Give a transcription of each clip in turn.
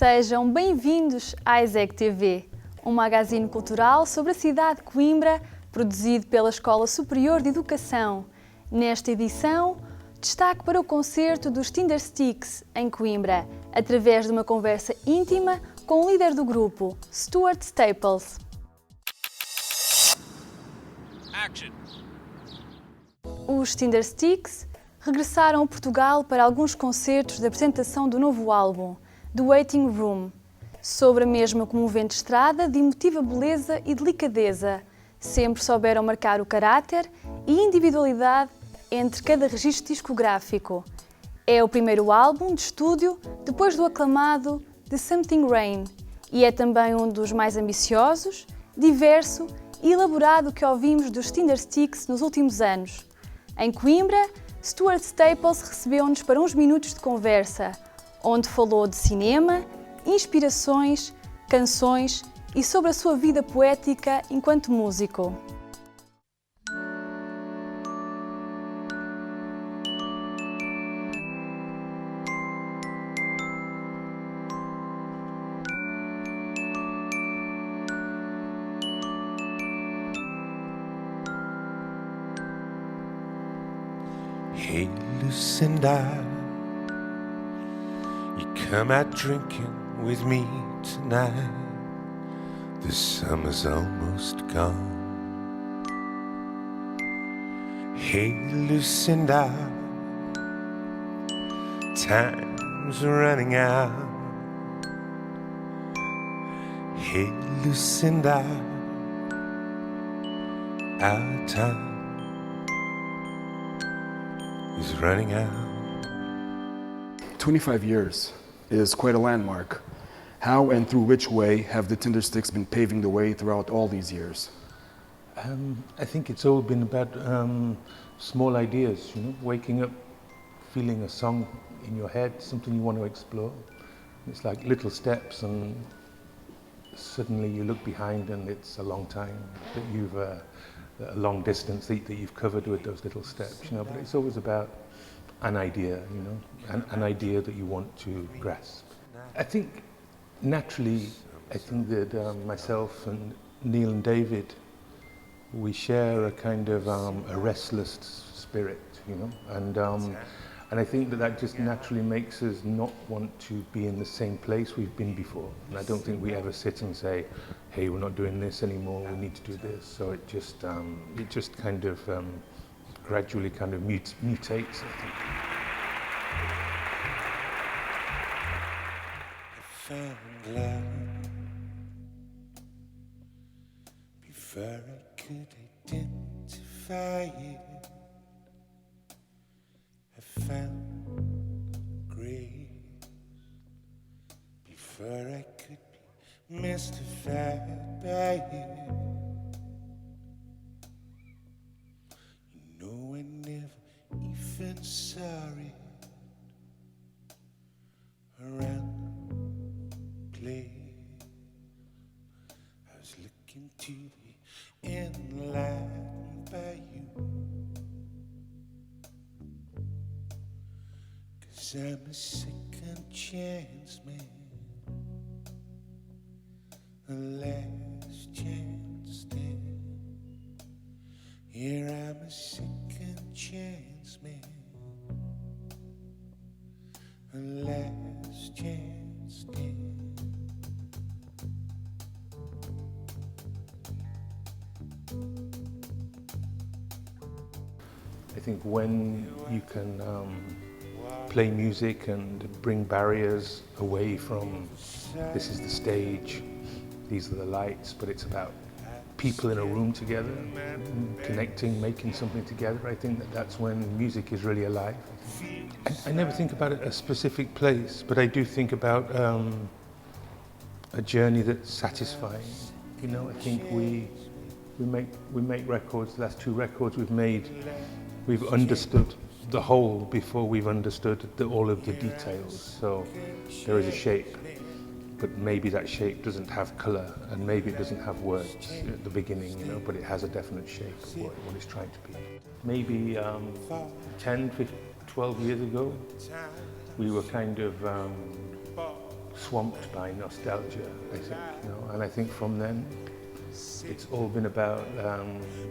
Sejam bem-vindos à ESECTV, um magazine cultural sobre a cidade de Coimbra, produzido pela Escola Superior de Educação. Nesta edição, destaque para o concerto dos Tindersticks, em Coimbra, através de uma conversa íntima com o líder do grupo, Stuart Staples. Action. Os Tindersticks regressaram a Portugal para alguns concertos de apresentação do novo álbum, The Waiting Room, sobre a mesma comovente estrada de emotiva beleza e delicadeza. Sempre souberam marcar o caráter e individualidade entre cada registro discográfico. É o primeiro álbum de estúdio depois do aclamado The Something Rain e é também um dos mais ambiciosos, diverso e elaborado que ouvimos dos Tindersticks nos últimos anos. Em Coimbra, Stuart Staples recebeu-nos para uns minutos de conversa, onde falou de cinema, inspirações, canções e sobre a sua vida poética enquanto músico. Hey, Lucinda, you come out drinking with me tonight. The summer's almost gone. Hey, Lucinda, time's running out. Hey, Lucinda, our time is running out. 25 years is quite a landmark. How and through which way have the Tindersticks been paving the way throughout all these years? I think it's all been about small ideas, waking up, feeling a song in your head, something you want to explore. It's like little steps, and suddenly you look behind and it's a long time that you've a long distance that you've covered with those little steps, but it's always about an idea, an idea that you want to grasp. I think naturally, that myself and Neil and David, we share a kind of a restless spirit, and I think that just naturally makes us not want to be in the same place we've been before. And I don't think we ever sit and say, hey, we're not doing this anymore, we need to do this. So it just kind of gradually kind of mutates, I think. I found love before I could identify it. I found grace before I could be mystified by it. I never even saw it around the place. I was looking to be enlightened by you. I'm a second chance man, a last chance stand. Here I'm a second chance man, a last chance stand. I think when you can play music and bring barriers away from this is the stage, these are the lights, but it's about people in a room together, connecting, making something together. I think that's when music is really alive. I never think about a specific place, but I do think about a journey that's satisfying. I think we make records. The last two records we've made, we've understood the whole before we've understood all of the details. So there is a shape, but maybe that shape doesn't have colour, and maybe it doesn't have words at the beginning, but it has a definite shape of what it's trying to be. Maybe 10, 12 years ago, we were kind of swamped by nostalgia, I think, you know, and I think from then it's all been about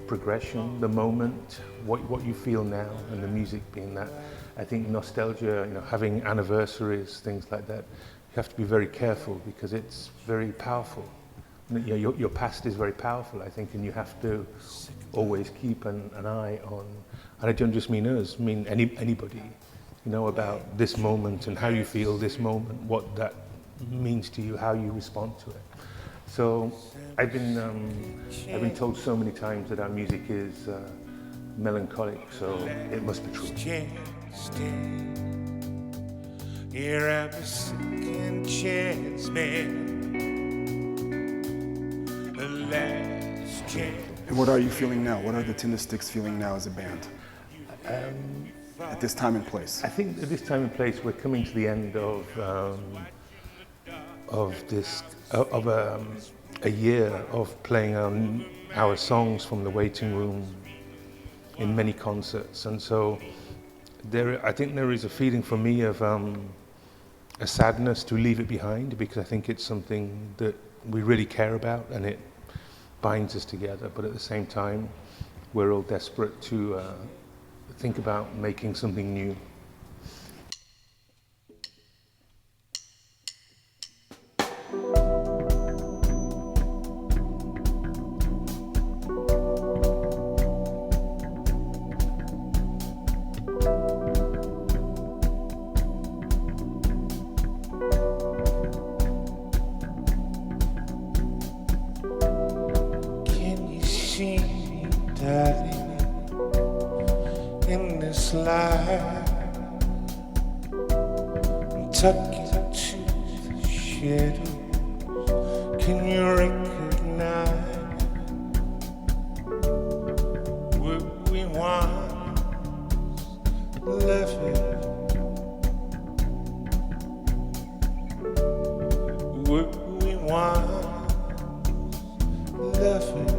progression, the moment, what you feel now, and the music being that. I think nostalgia, you know, having anniversaries, things like that, you have to be very careful because it's very powerful. You know, your past is very powerful, I think, and you have to always keep an eye on, and I don't just mean us, I mean anybody, you know, about this moment and how you feel this moment, what that means to you, how you respond to it. So I've been told so many times that our music is melancholic, so it must be true. Here I'm a second chance, man. The last chance. And what are you feeling now? What are the Tindersticks feeling now as a band? At this time and place? I think at this time and place we're coming to the end of a year of playing our songs from the waiting room in many concerts, and so I think there is a feeling for me of a sadness to leave it behind, because I think it's something that we really care about and it binds us together, but at the same time we're all desperate to think about making something new. In this life, tuck into the shadows. Can you recognize what we once loving? What we once loving.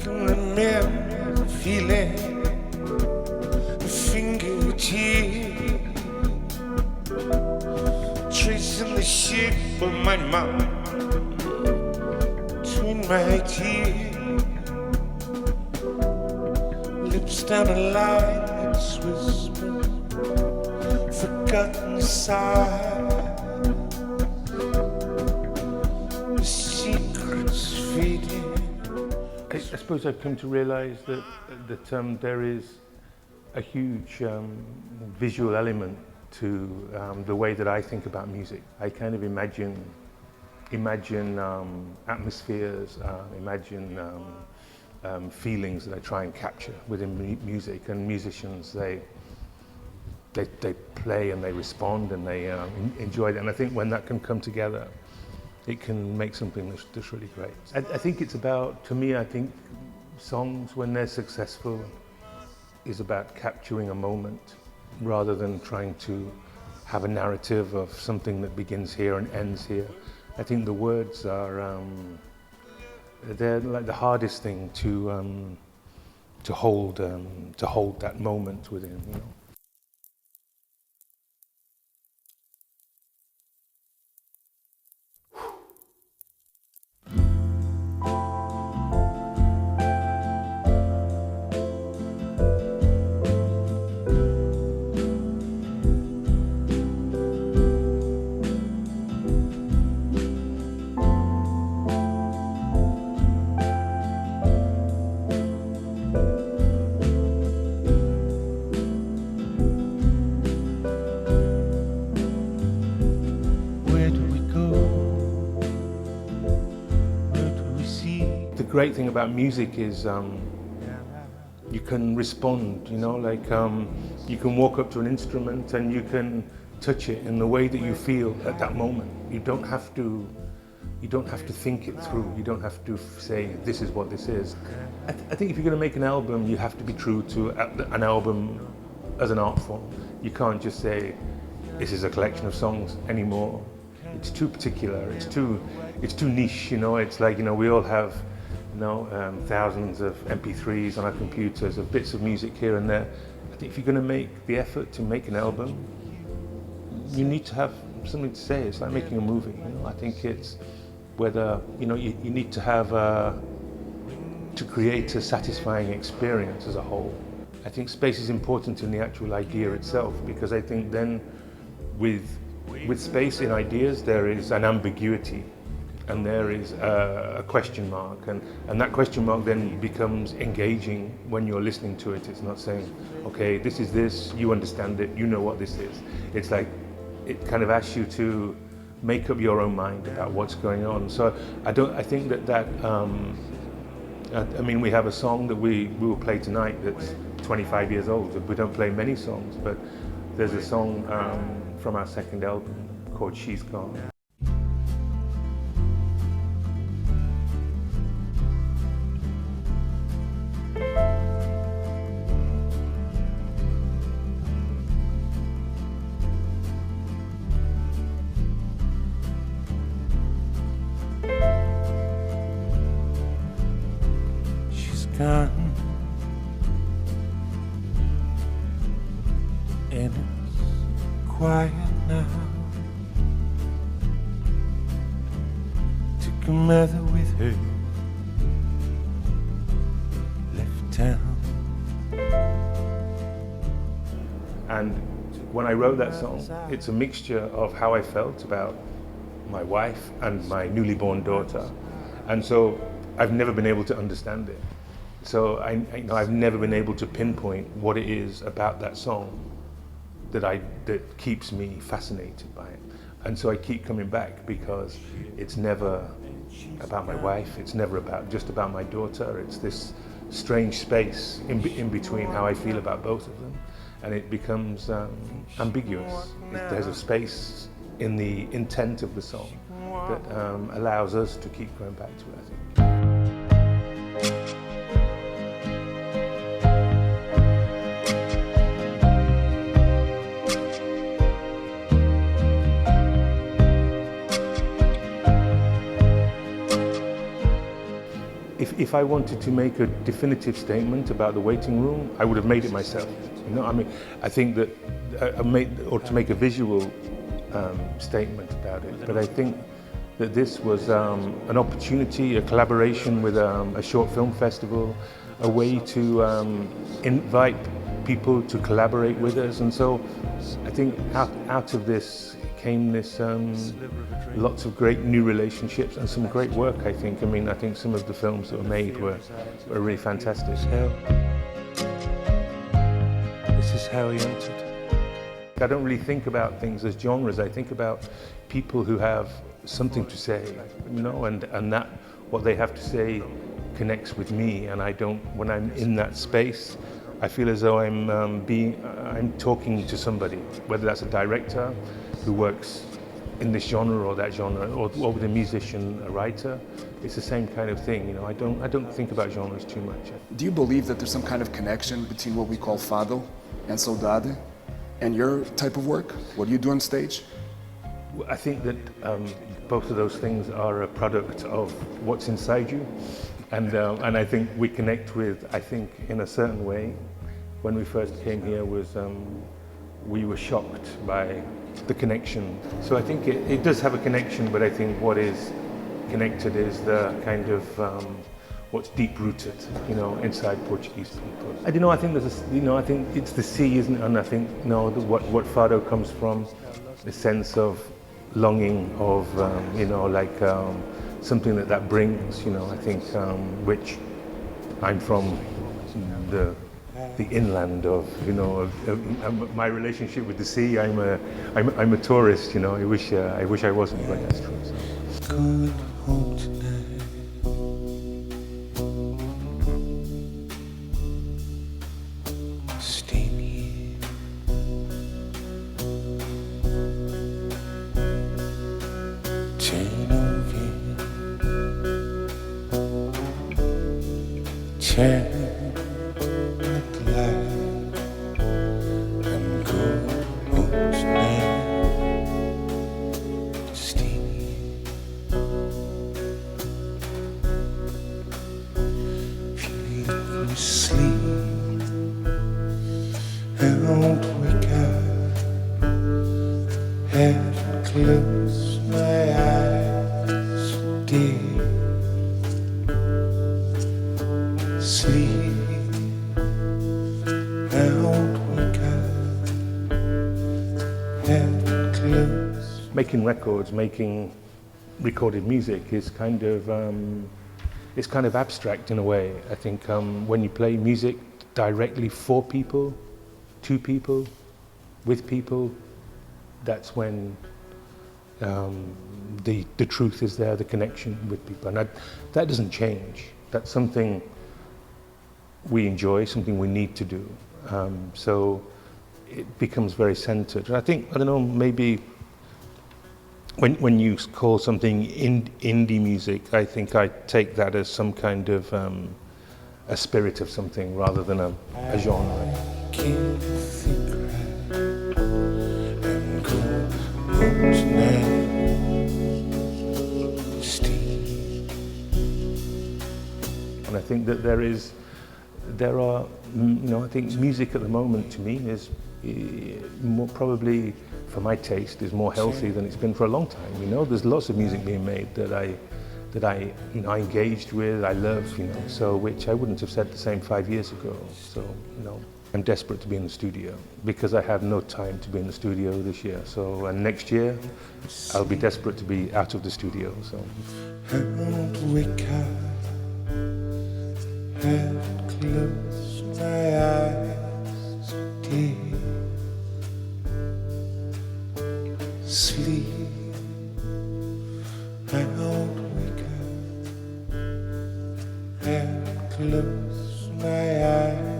Remember the feeling, the fingertip, tracing the shape of my mouth between my teeth, lips down a line, lips whisper, forgotten sigh, the secrets fading. I suppose I've come to realise that there is a huge visual element to the way that I think about music. I kind of imagine atmospheres, imagine feelings that I try and capture within music, and musicians they play and they respond and they enjoy it, and I think when that can come together, it can make something that's really great. I think it's about, to me, I think songs, when they're successful, is about capturing a moment rather than trying to have a narrative of something that begins here and ends here. I think the words are, they're like the hardest thing to hold that moment within, you know. The great thing about music is you can respond, you know, like you can walk up to an instrument and you can touch it in the way that you feel at that moment. You don't have to think it through. You don't have to say, this is what this is. I think if you're going to make an album, you have to be true to an album as an art form. You can't just say, this is a collection of songs anymore. It's too particular, it's too niche, you know. It's like, you know, we all have, you know, thousands of MP3s on our computers, of bits of music here and there. I if you're going to make the effort to make an album, you need to have something to say. It's like making a movie. You know? I think it's whether you need to have to create a satisfying experience as a whole. I think space is important in the actual idea itself, because I think then with space in ideas there is an ambiguity and there is a question mark, and that question mark then becomes engaging when you're listening to it. It's not saying, okay, this is this, you understand it, you know what this is. It's like it kind of asks you to make up your own mind about what's going on. So I think that I mean, we have a song that we will play tonight that's 25 years old. We don't play many songs, but there's a song from our second album called She's Gone. Gone, and it's quiet now. Took a mother with her, left town. And when I wrote that song, it's a mixture of how I felt about my wife and my newly born daughter, and so I've never been able to understand it. So I've never been able to pinpoint what it is about that song that keeps me fascinated by it. And so I keep coming back, because it's never about my wife, it's never just about my daughter. It's this strange space in between how I feel about both of them, and it becomes ambiguous. There's a space in the intent of the song that allows us to keep going back to it, I think. If I wanted to make a definitive statement about the waiting room, I would have made it myself. You know, I mean, I think that or to make a visual statement about it. But I think that this was an opportunity, a collaboration with a short film festival, a way to invite people to collaborate with us. And so I think out of this came this lots of great new relationships and some great work, I think. I mean, I think some of the films that were made were really fantastic. This is how he entered. I don't really think about things as genres. I think about people who have something to say, you know, and that what they have to say connects with me. And when I'm in that space, I feel as though I'm talking to somebody, whether that's a director who works in this genre or that genre, or with a musician, a writer. It's the same kind of thing, you know. I don't think about genres too much. Do you believe that there's some kind of connection between what we call fado and saudade and your type of work? What do you do on stage? I think that both of those things are a product of what's inside you, and I think we connect with, I think, in a certain way. When we first came here, we were shocked by the connection. So I think it does have a connection, but I think what is connected is the kind of what's deep-rooted, you know, inside Portuguese people. I don't know. I think I think it's the sea, isn't it? And I think what fado comes from, the sense of longing of you know, like something that brings, you know. I think which I'm from the inland of, you know, of my relationship with the sea. I'm a tourist, you know. I wish I wasn't, but that's true. So. Going home tonight. Steamy. Turn over. Turn. and close my eyes, dear. Sleep and wake up and close. Making records, making recorded music is kind of it's kind of abstract in a way. I think when you play music directly for people, to people, with people, that's when the truth is there, the connection with people, and that doesn't change. That's something we enjoy, something we need to do. So it becomes very centered. I think, I don't know, maybe when you call something indie music, I think I take that as some kind of a spirit of something rather than a genre. Can't think right and go tonight. Steve. And I think that there are, I think music at the moment to me is more probably, for my taste, is more healthy than it's been for a long time. There's lots of music being made that I engaged with, I love, so which I wouldn't have said the same 5 years ago. So, I'm desperate to be in the studio because I have no time to be in the studio this year. So, and next year, I'll be desperate to be out of the studio. So. And wake up and close my eyes, dear. Sleep, I won't wake up and close my eyes.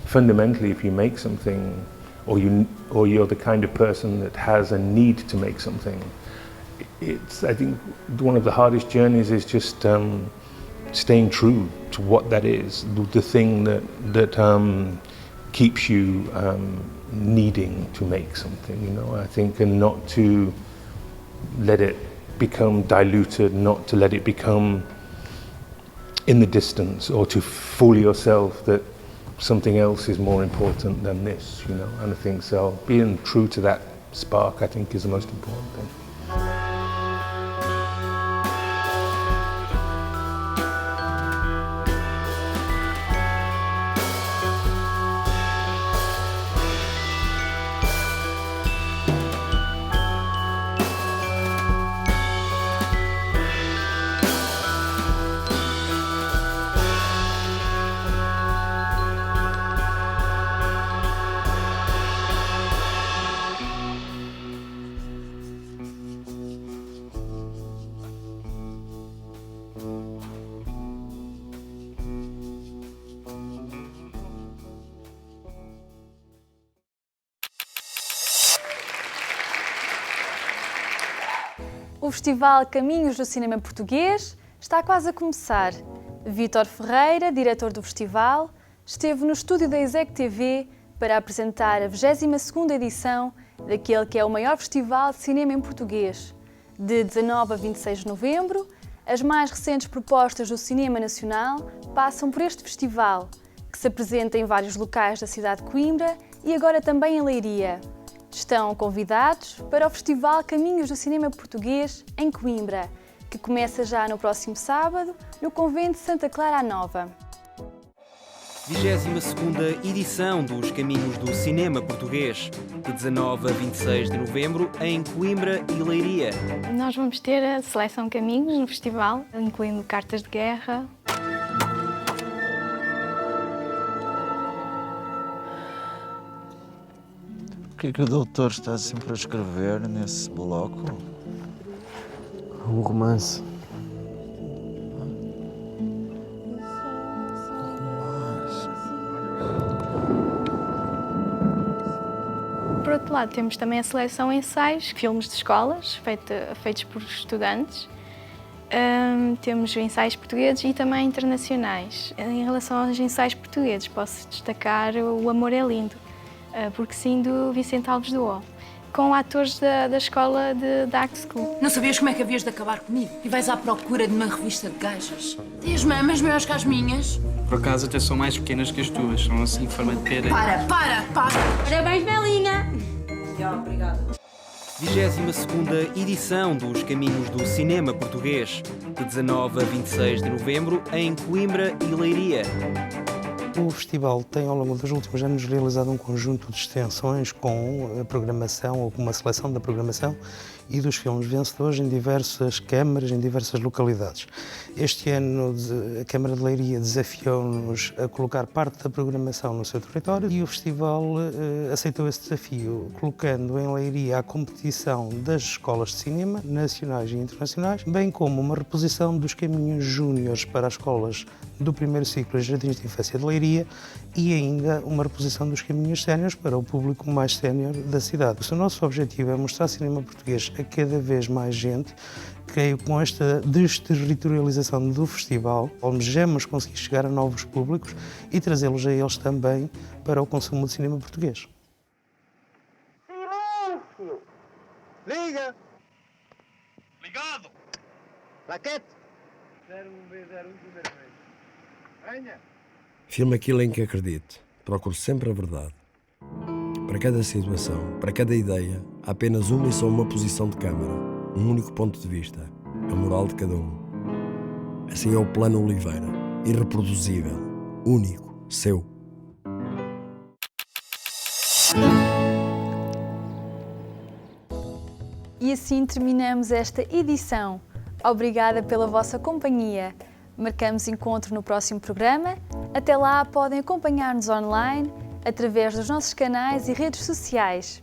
Fundamentally, if you make something, or you're the kind of person that has a need to make something, I think one of the hardest journeys is just staying true to what that is, the thing that keeps you needing to make something, I think, and not to let it become diluted, not to let it become in the distance, or to fool yourself that something else is more important than this, and I think so. Being true to that spark, I think, is the most important thing. O Festival Caminhos do Cinema Português está quase a começar. Vítor Ferreira, diretor do festival, esteve no estúdio da ESECTV para apresentar a 22ª edição daquele que é o maior festival de cinema em português. De 19 a 26 de novembro, as mais recentes propostas do cinema nacional passam por este festival, que se apresenta em vários locais da cidade de Coimbra e agora também em Leiria. Estão convidados para o Festival Caminhos do Cinema Português em Coimbra, que começa já no próximo sábado, no Convento de Santa Clara a Nova. 22ª edição dos Caminhos do Cinema Português, de 19 a 26 de novembro, em Coimbra e Leiria. Nós vamos ter a seleção Caminhos no festival, incluindo cartas de guerra. O que é que o doutor está sempre a escrever nesse bloco? Um romance. Por outro lado, temos também a seleção ensaios, filmes de escolas, feitos por estudantes. Temos ensaios portugueses e também internacionais. Em relação aos ensaios portugueses, posso destacar O Amor é Lindo, porque sim, do Vicente Alves do O. com atores da escola de Art School. Não sabias como é que havias de acabar comigo? E vais à procura de uma revista de gajas? Tens mamas maiores que as minhas? Por acaso até são mais pequenas que as tuas, são assim em forma de pera. Para! Parabéns, Belinha! Obrigada. 22ª edição dos Caminhos do Cinema Português, de 19 a 26 de novembro, em Coimbra e Leiria. O festival tem, ao longo dos últimos anos, realizado um conjunto de extensões com a programação, ou com uma seleção da programação e dos filmes vencedores em diversas câmaras, em diversas localidades. Este ano, a Câmara de Leiria desafiou-nos a colocar parte da programação no seu território e o festival aceitou esse desafio, colocando em Leiria a competição das escolas de cinema, nacionais e internacionais, bem como uma reposição dos caminhos júniores para as escolas do primeiro ciclo em Jardins de Infância de Leiria e ainda uma reposição dos caminhos séniores para o público mais sénior da cidade. O nosso objetivo é mostrar cinema português a cada vez mais gente. Creio que com esta desterritorialização do festival, almejamos conseguir chegar a novos públicos e trazê-los a eles também para o consumo de cinema português. Silêncio! Liga! Ligado! Raquete! 01B01 primeiro mês. Venha! Filme aquilo em que acredito. Procuro sempre a verdade. Para cada situação, para cada ideia, há apenas uma e só uma posição de câmara, um único ponto de vista, a moral de cada um. Assim é o plano Oliveira, irreproduzível, único, seu. E assim terminamos esta edição. Obrigada pela vossa companhia. Marcamos encontro no próximo programa. Até lá, podem acompanhar-nos online através dos nossos canais e redes sociais.